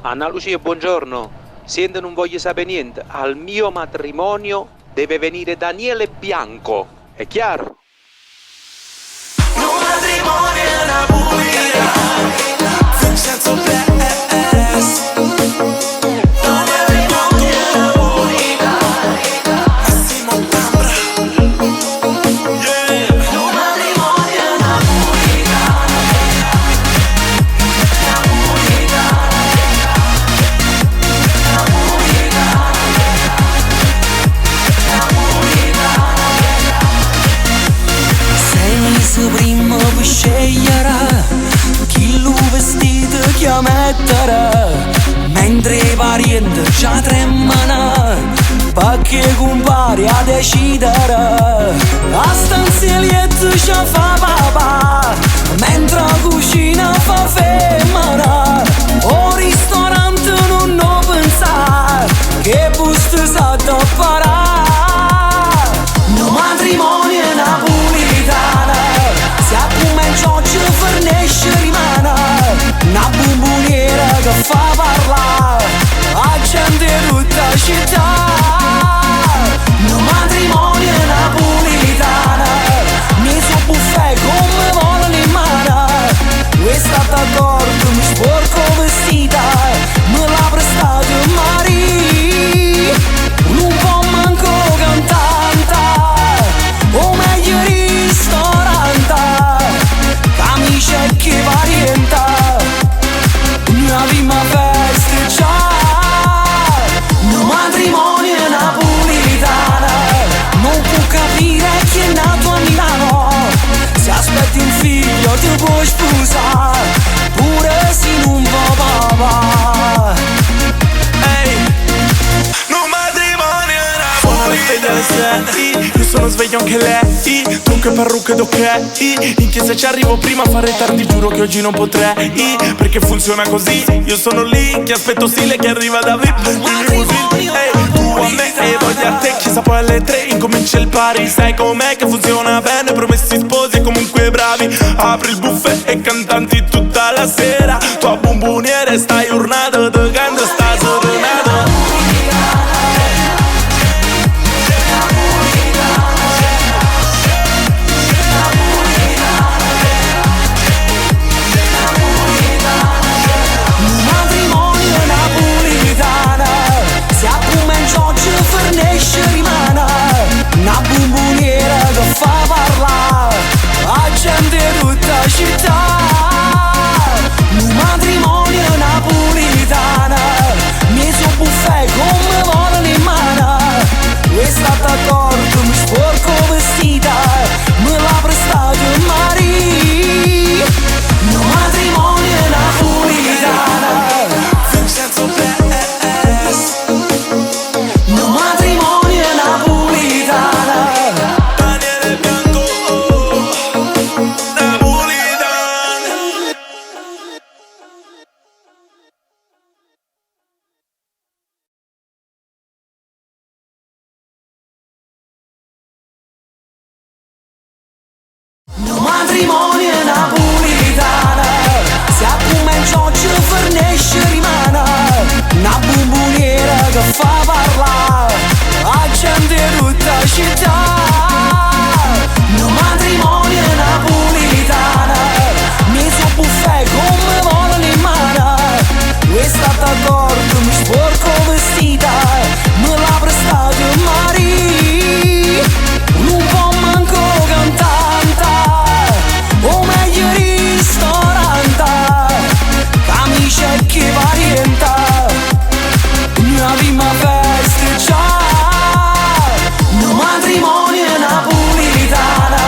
Anna Lucia, buongiorno. Senta, non voglio sapere niente. Al mio matrimonio deve venire Daniele Bianco. È chiaro? Un matrimonio è una buia, senza bless. Un matrimonio è una buia, Massimo Tambra. Yeah. Un matrimonio è una buia, una buia, una buia, una buia. 6 mesi prima per scegliere chi lo vestito che mettere, mentre i parenti ci tremano perché compari a decidere. A stanziglietto ci fa papà, mentre la cucina fa femmina. O ristorante non pensare che busto sa da parare. No matrimonio è napolitana, se a come Giorgio fornisce rimane una bomboniera che fa parlare a gente di tutta città. No matrimonio è napolitana, mi so buffet come vogliono in mano. Questa d'accordo mi sporco vestita, me l'ha prestato Maria. Un po' manco cantante, o meglio ristorante, camicia e che varianta, una prima festa già. No matrimonio è napolitana, non può capire chi è nato a Milano. Se aspetti un figlio ti puoi sposare, pure se non va papà. Ehi, no matrimonio è napolitana. Io sono sveglio anche lei, trucco e parrucche ed ok. In chiesa ci arrivo prima a fare tardi, giuro che oggi non potrei, perché funziona così. Io sono lì che aspetto stile che arriva da VIP. Ehi, tu a me e voglio a te. Chiesa poi alle 3 incomincia il party. Sai com'è che funziona bene, promessi sposi e comunque bravi. Apri il buffet e cantanti tutta la sera. Tua bomboniera stai urlando, tu canto sta sordinata. Rimane una bomboniera che fa parlare a gente di tutta città. Un matrimonio napolitana, mi so buffet come vogliono in mano. Questa d'accordo mi sporco vestita, me l'ha prestato Maria. Un matrimonio napolitana, senza bless. No matrimonio è napolitana, Daniele Bianco, napolitana. No matrimonio è napolitana, se a come Giorgio fornisce rimane una bomboniera che fa parlare a gente di tutta città. No matrimonio è napolitana, mi so buffet come vogliono in mano. Questa d'accordo mi sporco vestita, me l'ha prestato Maria. Un po' manco cantante, o meglio ristorante, camicia e che varianta, una prima festa già. No matrimonio è napolitana,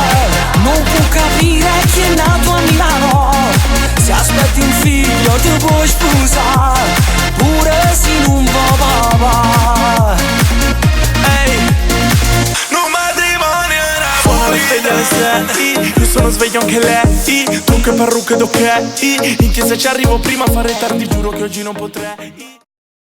non può capire chi è nato a Milano. Se aspetti un figlio ti puoi sposare, pure se non va papà. Ehi, no matrimonio è napolitana. Io sono sveglio anche lei, trucco e parrucche ed ok. In chiesa ci arrivo prima a fare tardi, giuro che oggi non potrei.